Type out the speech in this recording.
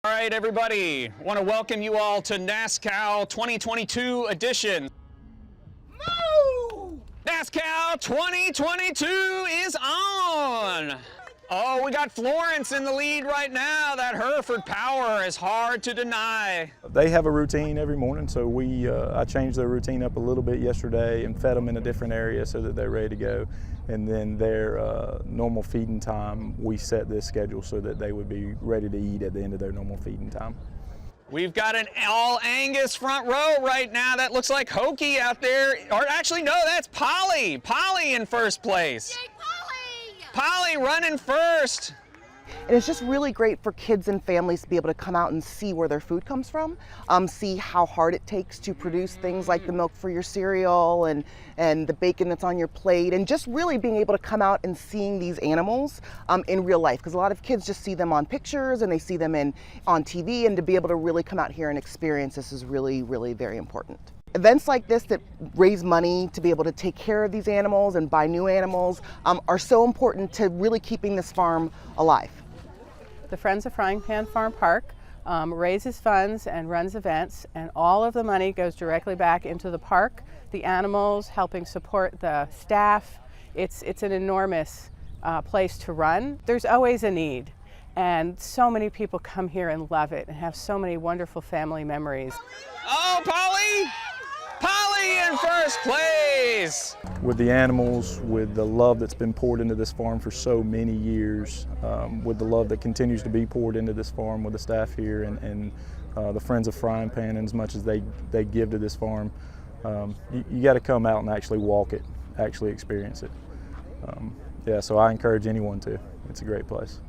All right, everybody, want to welcome you all to NASCOW 2022 edition. Moo! NASCOW 2022 is on! Oh, we got Florence in the lead right now. That Hereford power is hard to deny. They have a routine every morning, so I changed their routine up a little bit yesterday and fed them in a different area so that they're ready to go. And then their normal feeding time, we set this schedule so that they would be ready to eat at the end of their normal feeding time. We've got an all Angus front row right now. That looks like Hokey out there. Or actually, no, that's Polly. Polly in first place. Yay, Polly! Polly running first. And it's just really great for kids and families to be able to come out and see where their food comes from, see how hard it takes to produce things like the milk for your cereal and the bacon that's on your plate, and just really being able to come out and seeing these animals in real life, because a lot of kids just see them on pictures and they see them on TV, and to be able to really come out here and experience this is really, really very important. Events like this that raise money to be able to take care of these animals and buy new animals are so important to really keeping this farm alive. The Friends of Frying Pan Farm Park raises funds and runs events, and all of the money goes directly back into the park, the animals, helping support the staff. It's an enormous place to run. There's always a need, and so many people come here and love it and have so many wonderful family memories. Oh, Polly! Polly in first place! With the animals, with the love that's been poured into this farm for so many years, with the love that continues to be poured into this farm with the staff here and the Friends of Frying Pan, and as much as they give to this farm, you got to come out and actually walk it, actually experience it. Yeah, so I encourage anyone to. It's a great place.